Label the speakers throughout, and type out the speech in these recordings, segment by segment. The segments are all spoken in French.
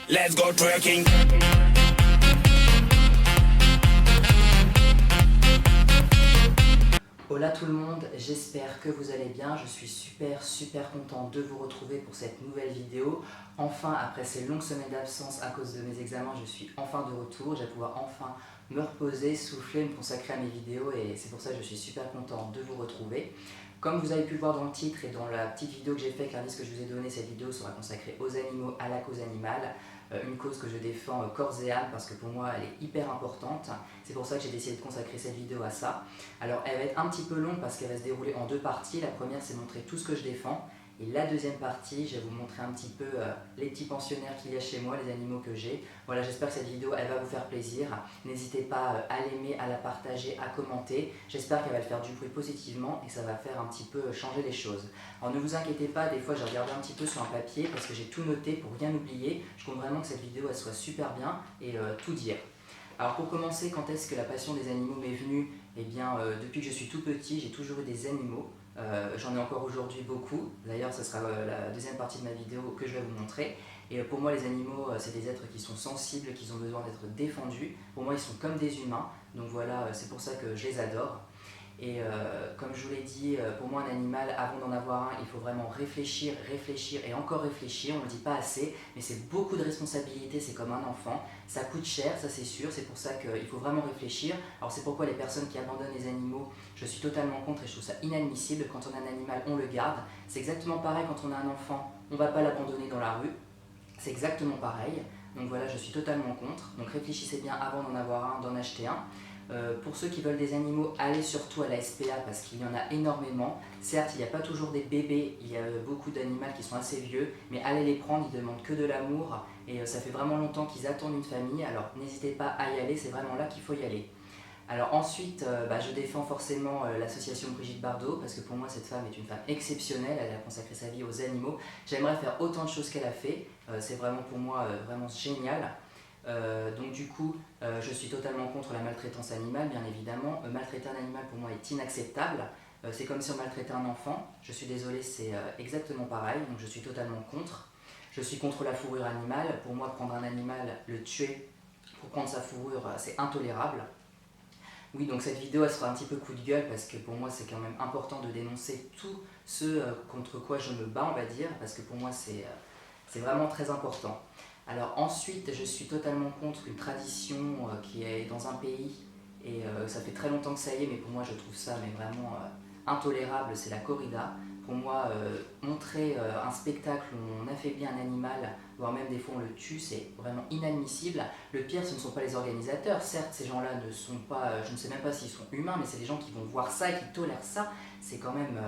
Speaker 1: Let's go twerking.
Speaker 2: Hola tout le monde, j'espère que vous allez bien. Je suis super content de vous retrouver pour cette nouvelle vidéo. Enfin, après ces longues semaines d'absence à cause de mes examens, je suis enfin de retour. Je vais pouvoir enfin me reposer, souffler, me consacrer à mes vidéos et c'est pour ça que je suis super content de vous retrouver. Comme vous avez pu le voir dans le titre et dans la petite vidéo que j'ai faite, l'indice que je vous ai donné, cette vidéo sera consacrée aux animaux, à la cause animale. Une cause que je défends corps et âme parce que pour moi elle est hyper importante. C'est pour ça que j'ai décidé de consacrer cette vidéo à ça. Alors elle va être un petit peu longue parce qu'elle va se dérouler en deux parties. La première c'est montrer tout ce que je défends. Et la deuxième partie, je vais vous montrer un petit peu les petits pensionnaires qu'il y a chez moi, les animaux que j'ai. Voilà, j'espère que cette vidéo elle va vous faire plaisir. N'hésitez pas à l'aimer, à la partager, à commenter. J'espère qu'elle va le faire du bruit positivement et que ça va faire un petit peu changer les choses. Alors ne vous inquiétez pas, des fois j'ai regardé un petit peu sur un papier parce que j'ai tout noté pour rien oublier. Je compte vraiment que cette vidéo elle soit super bien et tout dire. Alors pour commencer, quand est-ce que la passion des animaux m'est venue? Eh bien depuis que je suis tout petit, j'ai toujours eu des animaux. J'en ai encore aujourd'hui beaucoup. D'ailleurs, ce sera la deuxième partie de ma vidéo que je vais vous montrer. Et pour moi, les animaux, c'est des êtres qui sont sensibles, qui ont besoin d'être défendus. Pour moi, ils sont comme des humains. Donc voilà, c'est pour ça que je les adore. Et comme je vous l'ai dit, pour moi un animal, avant d'en avoir un, il faut vraiment réfléchir et encore réfléchir. On ne le dit pas assez, mais c'est beaucoup de responsabilités, c'est comme un enfant. Ça coûte cher, ça c'est sûr, c'est pour ça qu'il faut vraiment réfléchir. Alors c'est pourquoi les personnes qui abandonnent les animaux, je suis totalement contre et je trouve ça inadmissible. Quand on a un animal, on le garde. C'est exactement pareil quand on a un enfant, on ne va pas l'abandonner dans la rue. C'est exactement pareil. Donc voilà, je suis totalement contre. Donc réfléchissez bien avant d'en avoir un, d'en acheter un. Pour ceux qui veulent des animaux, allez surtout à la SPA parce qu'il y en a énormément. Certes, il n'y a pas toujours des bébés, il y a beaucoup d'animaux qui sont assez vieux, mais allez les prendre, ils demandent que de l'amour et ça fait vraiment longtemps qu'ils attendent une famille, alors n'hésitez pas à y aller, c'est vraiment là qu'il faut y aller. Alors ensuite, je défends forcément l'association Brigitte Bardot parce que pour moi cette femme est une femme exceptionnelle, elle a consacré sa vie aux animaux. J'aimerais faire autant de choses qu'elle a fait, c'est vraiment pour moi vraiment génial. Donc du coup, je suis totalement contre la maltraitance animale, bien évidemment. Maltraiter un animal pour moi est inacceptable. C'est comme si on maltraitait un enfant. Je suis désolé, c'est exactement pareil, donc je suis totalement contre. Je suis contre la fourrure animale. Pour moi, prendre un animal, le tuer pour prendre sa fourrure, c'est intolérable. Oui, donc cette vidéo, elle sera un petit peu coup de gueule parce que pour moi, c'est quand même important de dénoncer tout ce contre quoi je me bats, on va dire, parce que pour moi, c'est vraiment très important. Alors ensuite, je suis totalement contre une tradition qui est dans un pays, et ça fait très longtemps que ça y est, mais pour moi je trouve ça mais vraiment intolérable, c'est la corrida. Pour moi, montrer un spectacle où on affaiblit un animal, voire même des fois on le tue, c'est vraiment inadmissible. Le pire, ce ne sont pas les organisateurs, certes ces gens-là ne sont pas, je ne sais même pas s'ils sont humains, mais c'est des gens qui vont voir ça et qui tolèrent ça, c'est quand même...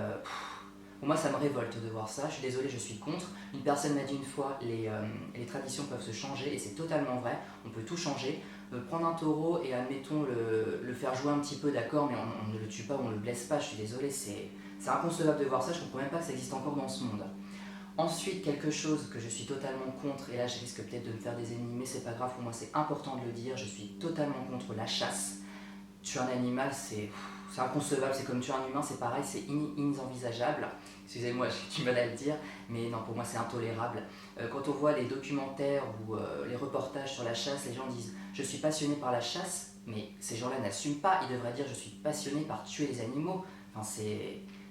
Speaker 2: Pour moi, ça me révolte de voir ça. Je suis désolé, je suis contre. Une personne m'a dit une fois, les traditions peuvent se changer, et c'est totalement vrai. On peut tout changer. Prendre un taureau et, admettons, le faire jouer un petit peu, d'accord, mais on ne le tue pas, on ne le blesse pas. Je suis désolé, c'est inconcevable de voir ça. Je ne comprends même pas que ça existe encore dans ce monde. Ensuite, quelque chose que je suis totalement contre, et là je risque peut-être de me faire des ennemis, mais c'est pas grave, pour moi c'est important de le dire, je suis totalement contre la chasse. Tuer un animal, c'est inconcevable, c'est comme tuer un humain, c'est pareil, c'est inenvisageable. Excusez-moi, j'ai du mal à le dire, mais non, pour moi c'est intolérable. Quand on voit les documentaires ou les reportages sur la chasse, les gens disent « je suis passionné par la chasse », mais ces gens-là n'assument pas, ils devraient dire « je suis passionné par tuer les animaux ». Enfin,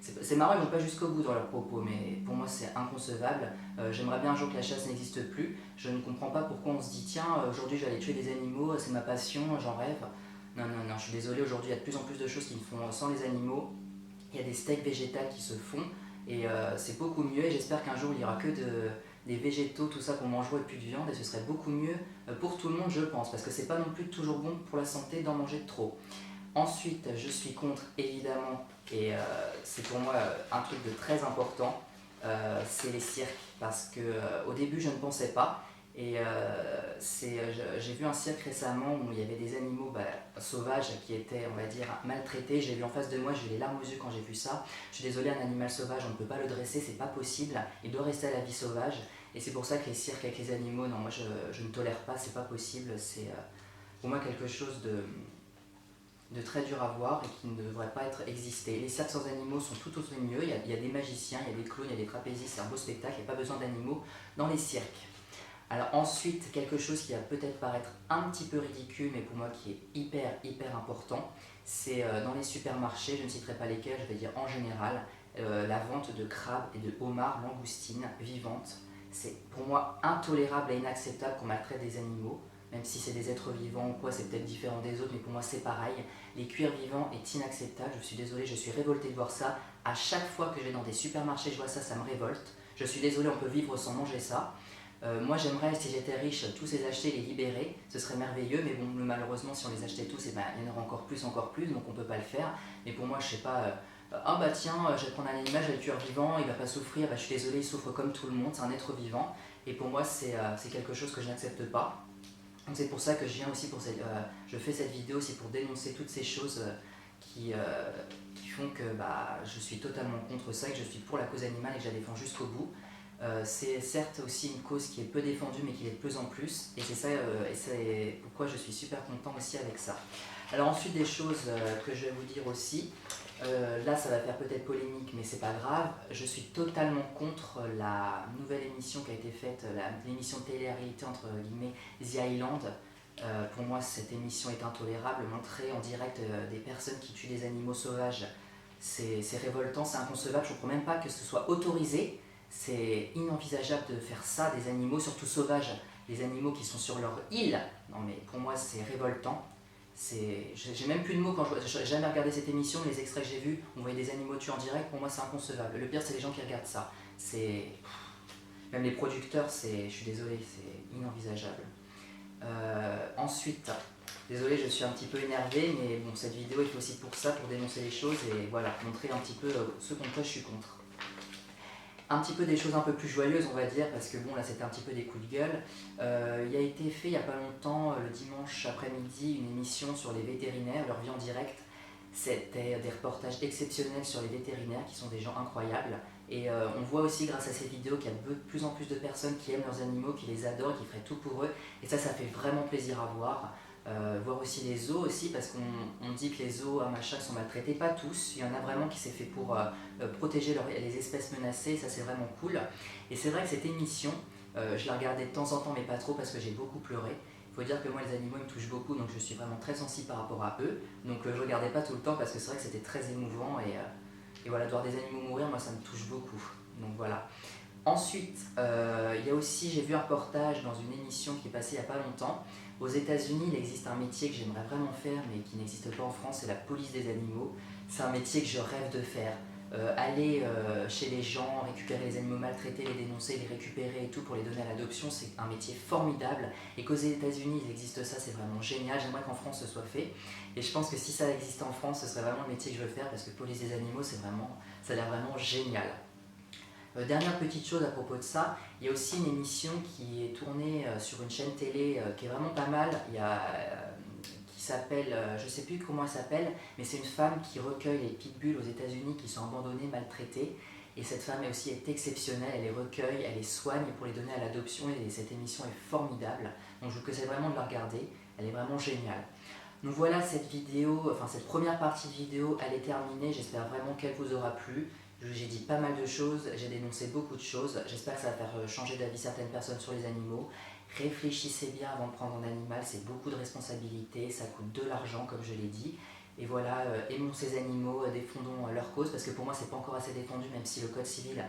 Speaker 2: c'est marrant, ils vont pas jusqu'au bout dans leurs propos, mais pour moi c'est inconcevable. J'aimerais bien un jour que la chasse n'existe plus. Je ne comprends pas pourquoi on se dit « tiens, aujourd'hui je vais aller tuer des animaux, c'est ma passion, j'en rêve ». Non, je suis désolé, aujourd'hui il y a de plus en plus de choses qui se font sans les animaux. Il y a des steaks végétales qui se font et c'est beaucoup mieux, et j'espère qu'un jour il n'y aura que des végétaux, tout ça qu'on mangerait et plus de viande, et ce serait beaucoup mieux pour tout le monde, je pense, parce que c'est pas non plus toujours bon pour la santé d'en manger trop. Ensuite, je suis contre, évidemment, et c'est pour moi un truc de très important, c'est les cirques, parce que au début je ne pensais pas. Et j'ai vu un cirque récemment où il y avait des animaux sauvages qui étaient, on va dire, maltraités. J'ai vu en face de moi, j'ai eu les larmes aux yeux quand j'ai vu ça. Je suis désolé, un animal sauvage, on ne peut pas le dresser, c'est pas possible. Il doit rester à la vie sauvage. Et c'est pour ça que les cirques avec les animaux, non, moi je ne tolère pas, c'est pas possible. C'est pour moi quelque chose de très dur à voir et qui ne devrait pas être existé. Les cirques sans animaux sont tout aussi mieux. Il y a des magiciens, il y a des clowns, il y a des trapézistes, c'est un beau spectacle, il n'y a pas besoin d'animaux dans les cirques. Alors ensuite, quelque chose qui va peut-être paraître un petit peu ridicule, mais pour moi qui est hyper important, c'est dans les supermarchés, je ne citerai pas lesquels, je vais dire en général, la vente de crabes et de homards langoustines vivantes. C'est pour moi intolérable et inacceptable qu'on maltraite des animaux, même si c'est des êtres vivants ou quoi, c'est peut-être différent des autres, mais pour moi c'est pareil. Les cuirs vivants est inacceptable, je suis désolée, je suis révoltée de voir ça. À chaque fois que je vais dans des supermarchés, je vois ça, ça me révolte. Je suis désolée, on peut vivre sans manger ça. Moi j'aimerais, si j'étais riche, tous les acheter, les libérer, ce serait merveilleux, mais bon, malheureusement si on les achetait tous, eh ben, il y en aura encore plus, donc on peut pas le faire. Mais pour moi, je sais pas, ah bah tiens, je vais prendre un animal, je vais le tuer vivant, il va pas souffrir, bah, je suis désolé, il souffre comme tout le monde, c'est un être vivant, et pour moi c'est quelque chose que je n'accepte pas. Donc c'est pour ça que je viens aussi je fais cette vidéo aussi pour dénoncer toutes ces choses qui font que bah, je suis totalement contre ça, que je suis pour la cause animale et que je la défends jusqu'au bout. C'est certes aussi une cause qui est peu défendue mais qui l'est de plus en plus, et c'est ça, et c'est pourquoi je suis super content aussi avec ça. Alors ensuite, des choses que je vais vous dire aussi, là ça va faire peut-être polémique mais c'est pas grave, je suis totalement contre la nouvelle émission qui a été faite, l'émission de télé-réalité entre guillemets The Island. Pour moi cette émission est intolérable, montrer en direct des personnes qui tuent des animaux sauvages, c'est révoltant, c'est inconcevable, je ne comprends même pas que ce soit autorisé. C'est inenvisageable de faire ça, des animaux, surtout sauvages, les animaux qui sont sur leur île. Non mais pour moi c'est révoltant. J'ai même plus de mots quand j'ai jamais regardé cette émission, les extraits que j'ai vus, on voyait des animaux tués en direct, pour moi c'est inconcevable. Le pire c'est les gens qui regardent ça. Même les producteurs, je suis désolé, c'est inenvisageable. Ensuite, désolé, je suis un petit peu énervé, mais bon, cette vidéo est fait aussi pour ça, pour dénoncer les choses et voilà, montrer un petit peu ce contre quoi je suis contre. Un petit peu des choses un peu plus joyeuses, on va dire, parce que bon, là c'était un petit peu des coups de gueule. Il a été fait il n'y a pas longtemps, le dimanche après-midi, une émission sur les vétérinaires, leur vie en direct. C'était des reportages exceptionnels sur les vétérinaires qui sont des gens incroyables. Et on voit aussi grâce à ces vidéos qu'il y a de plus en plus de personnes qui aiment leurs animaux, qui les adorent, qui feraient tout pour eux. Et ça fait vraiment plaisir à voir. Voir aussi les zoos aussi, parce qu'on dit que les zoos machin sont maltraités, pas tous, il y en a vraiment qui s'est fait pour protéger les espèces menacées, ça c'est vraiment cool. Et c'est vrai que cette émission, je la regardais de temps en temps mais pas trop parce que j'ai beaucoup pleuré. Il faut dire que moi les animaux me touchent beaucoup, donc je suis vraiment très sensible par rapport à eux, donc je regardais pas tout le temps parce que c'est vrai que c'était très émouvant et voilà, de voir des animaux mourir, moi ça me touche beaucoup, donc voilà. Ensuite, il y a aussi, j'ai vu un reportage dans une émission qui est passée il n'y a pas longtemps. Aux États-Unis, il existe un métier que j'aimerais vraiment faire, mais qui n'existe pas en France, c'est la police des animaux. C'est un métier que je rêve de faire. Aller chez les gens, récupérer les animaux maltraités, les dénoncer, les récupérer et tout pour les donner à l'adoption, c'est un métier formidable. Et qu'aux États-Unis, il existe ça, c'est vraiment génial. J'aimerais qu'en France, ce soit fait. Et je pense que si ça existe en France, ce serait vraiment le métier que je veux faire, parce que police des animaux, ça a l'air vraiment génial. Dernière petite chose à propos de ça, il y a aussi une émission qui est tournée sur une chaîne télé qui est vraiment pas mal, qui s'appelle, je ne sais plus comment elle s'appelle, mais c'est une femme qui recueille les pitbulls aux États-Unis qui sont abandonnés, maltraités, et cette femme aussi est exceptionnelle, elle les recueille, elle les soigne pour les donner à l'adoption, et cette émission est formidable, donc je vous conseille vraiment de la regarder, elle est vraiment géniale. Donc voilà, cette première partie de vidéo, elle est terminée, j'espère vraiment qu'elle vous aura plu. J'ai dit pas mal de choses, j'ai dénoncé beaucoup de choses, j'espère que ça va faire changer d'avis certaines personnes sur les animaux. Réfléchissez bien avant de prendre un animal, c'est beaucoup de responsabilités, ça coûte de l'argent comme je l'ai dit. Et voilà, aimons ces animaux, défendons leur cause, parce que pour moi c'est pas encore assez défendu, même si le code civil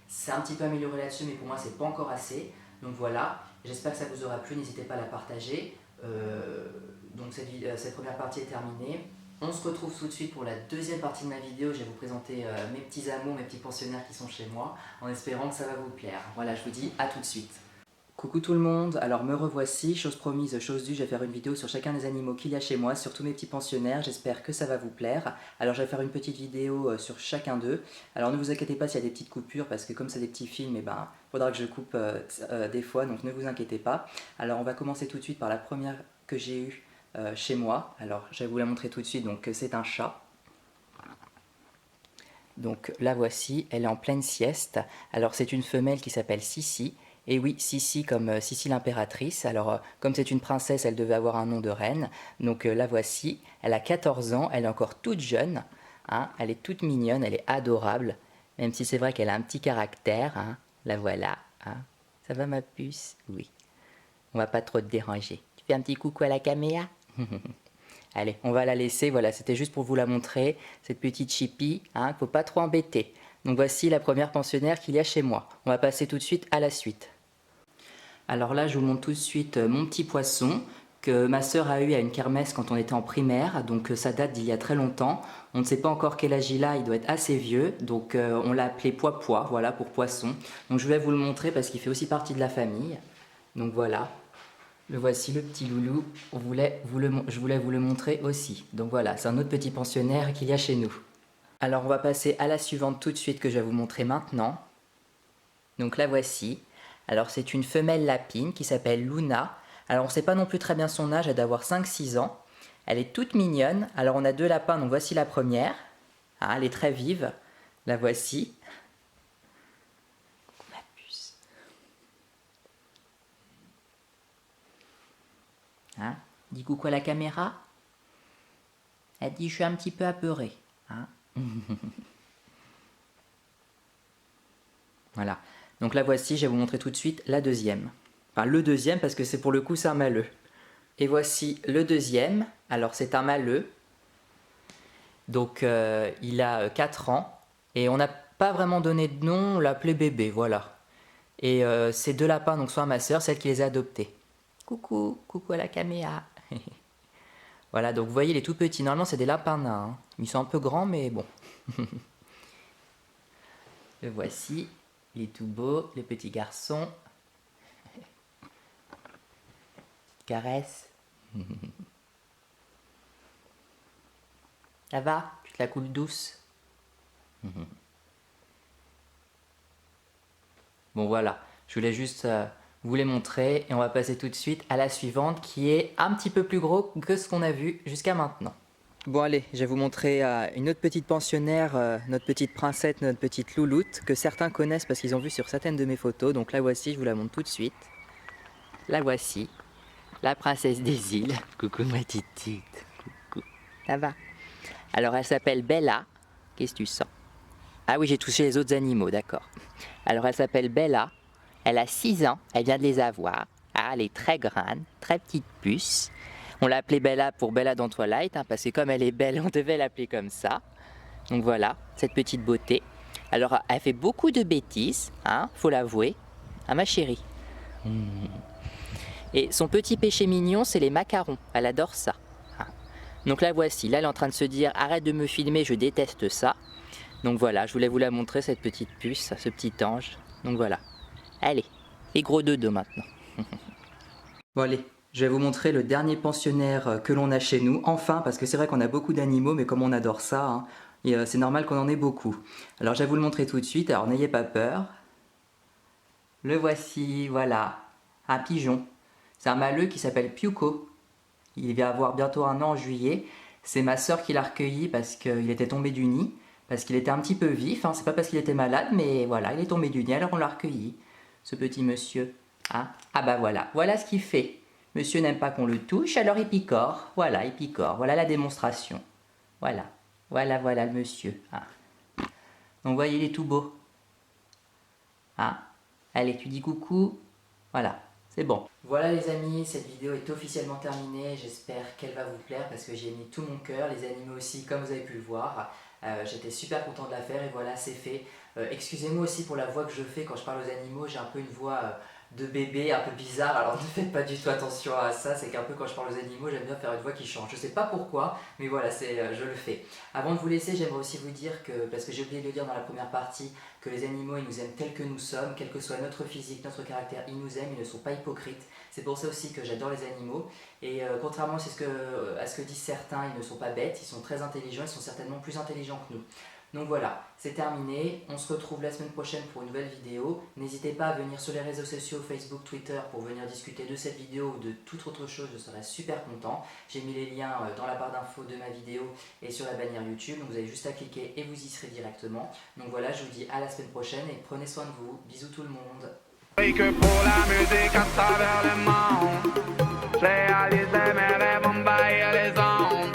Speaker 2: s'est un petit peu amélioré là-dessus, mais pour moi c'est pas encore assez. Donc voilà, j'espère que ça vous aura plu, n'hésitez pas à la partager. Donc cette première partie est terminée. On se retrouve tout de suite pour la deuxième partie de ma vidéo. Je vais vous présenter mes petits amours, mes petits pensionnaires qui sont chez moi, en espérant que ça va vous plaire. Voilà, je vous dis à tout de suite. Coucou tout le monde, alors me revoici, chose promise, chose due, je vais faire une vidéo sur chacun des animaux qu'il y a chez moi, sur tous mes petits pensionnaires, j'espère que ça va vous plaire. Alors je vais faire une petite vidéo sur chacun d'eux. Alors ne vous inquiétez pas s'il y a des petites coupures, parce que comme c'est des petits films, il faudra que je coupe des fois, donc ne vous inquiétez pas. Alors on va commencer tout de suite par la première que j'ai eue chez moi. Alors je vais vous la montrer tout de suite, donc c'est un chat. Donc la voici, elle est en pleine sieste. Alors c'est une femelle qui s'appelle Sissi. Et oui, Sissi comme Sissi l'impératrice. Alors comme c'est une princesse, elle devait avoir un nom de reine. Donc la voici, elle a 14 ans, elle est encore toute jeune. Hein, elle est toute mignonne, elle est adorable. Même si c'est vrai qu'elle a un petit caractère. Hein, la voilà. Hein. Ça va ma puce? Oui. On va pas trop te déranger. Tu fais un petit coucou à la caméra? Allez, on va la laisser. Voilà, c'était juste pour vous la montrer. Cette petite chipie, hein, faut pas trop embêter. Donc voici la première pensionnaire qu'il y a chez moi. On va passer tout de suite à la suite. Alors là, je vous montre tout de suite mon petit poisson que ma sœur a eu à une kermesse quand on était en primaire, donc ça date d'il y a très longtemps. On ne sait pas encore quel âge il a, il doit être assez vieux, donc on l'a appelé Pois-Pois, voilà, pour poisson. Donc je vais vous le montrer parce qu'il fait aussi partie de la famille. Donc voilà, le voici le petit loulou, je voulais vous le montrer aussi. Donc voilà, c'est un autre petit pensionnaire qu'il y a chez nous. Alors on va passer à la suivante tout de suite que je vais vous montrer maintenant. Donc la voici. Alors c'est une femelle lapine qui s'appelle Luna. Alors on ne sait pas non plus très bien son âge, elle doit avoir 5-6 ans. Elle est toute mignonne. Alors on a 2 lapins, donc voici la première. Ah, elle est très vive. La voici. Coucou ma puce. Hein? Dis coucou à la caméra. Elle dit je suis un petit peu apeurée. Hein? Voilà. Donc la voici, je vais vous montrer tout de suite la deuxième. Enfin le deuxième parce que c'est pour le coup c'est un mâleux. Et voici le deuxième. Alors c'est un mâleux. Donc il a 4 ans. Et on n'a pas vraiment donné de nom, on l'a appelé bébé, voilà. Et ces 2 lapins donc, sont à ma soeur, celle qui les a adoptés. Coucou, coucou à la caméra. Voilà, donc vous voyez, il est tout petit. Normalement c'est des lapins nains. Hein. Ils sont un peu grands mais bon. Le voici. Il est tout beau, le petit garçon. Caresse. Ça va? Tu te la coules douce? Bon voilà, je voulais juste vous les montrer et on va passer tout de suite à la suivante qui est un petit peu plus gros que ce qu'on a vu jusqu'à maintenant. Bon allez, je vais vous montrer une autre petite pensionnaire, notre petite princesse, notre petite louloute, que certains connaissent parce qu'ils ont vu sur certaines de mes photos. Donc la voici, je vous la montre tout de suite. La voici, la princesse des îles. Coucou ma petite, coucou. Ça va? Alors elle s'appelle Bella. Qu'est-ce que tu sens? Ah oui, j'ai touché les autres animaux, d'accord. Alors elle s'appelle Bella, elle a 6 ans, elle vient de les avoir. Ah, elle est très grande, très petite puce. On l'a appelée Bella pour Bella dans Twilight, hein, parce que comme elle est belle, on devait l'appeler comme ça. Donc voilà, cette petite beauté. Alors elle fait beaucoup de bêtises, hein, faut l'avouer. Ah ma chérie. Et son petit péché mignon, c'est les macarons, elle adore ça. Hein. Donc la voici, là elle est en train de se dire « Arrête de me filmer, je déteste ça ». Donc voilà, je voulais vous la montrer, cette petite puce, ce petit ange. Donc voilà. Allez, les gros dodos maintenant. Bon allez, je vais vous montrer le dernier pensionnaire que l'on a chez nous. Enfin, parce que c'est vrai qu'on a beaucoup d'animaux, mais comme on adore ça, hein, c'est normal qu'on en ait beaucoup. Alors je vais vous le montrer tout de suite, alors n'ayez pas peur. Le voici, voilà, un pigeon. C'est un mâleux qui s'appelle Piuco. Il va avoir bientôt 1 an en juillet. C'est ma sœur qui l'a recueilli parce qu'il était tombé du nid. Parce qu'il était un petit peu vif, hein. C'est pas parce qu'il était malade, mais voilà, il est tombé du nid, alors on l'a recueilli, ce petit monsieur. Hein. Ah bah voilà, voilà ce qu'il fait. Monsieur n'aime pas qu'on le touche, alors il picore. Voilà, il picore. Voilà la démonstration. Voilà, voilà le monsieur. Hein. Donc vous voyez, il est tout beau. Hein. Allez, tu dis coucou. Voilà, c'est bon. Voilà les amis, cette vidéo est officiellement terminée. J'espère qu'elle va vous plaire parce que j'ai mis tout mon cœur. Les animaux aussi, comme vous avez pu le voir. J'étais super content de la faire et voilà, c'est fait. Excusez-moi aussi pour la voix que je fais quand je parle aux animaux, j'ai un peu une voix de bébé un peu bizarre, alors ne faites pas du tout attention à ça, c'est qu'un peu quand je parle aux animaux, j'aime bien faire une voix qui change. Je sais pas pourquoi, mais voilà, je le fais. Avant de vous laisser, j'aimerais aussi vous dire que, parce que j'ai oublié de le dire dans la première partie, que les animaux, ils nous aiment tels que nous sommes, quel que soit notre physique, notre caractère, ils nous aiment, ils ne sont pas hypocrites. C'est pour ça aussi que j'adore les animaux. Et contrairement à ce que disent certains, ils ne sont pas bêtes, ils sont très intelligents, ils sont certainement plus intelligents que nous. Donc voilà, c'est terminé, on se retrouve la semaine prochaine pour une nouvelle vidéo. N'hésitez pas à venir sur les réseaux sociaux, Facebook, Twitter, pour venir discuter de cette vidéo ou de toute autre chose, je serai super content. J'ai mis les liens dans la barre d'infos de ma vidéo et sur la bannière YouTube, donc vous avez juste à cliquer et vous y serez directement. Donc voilà, je vous dis à la semaine prochaine et prenez soin de vous, bisous tout le monde.
Speaker 1: Et que pour la musique à travers le monde, je réalise mes rêves envahir les ondes.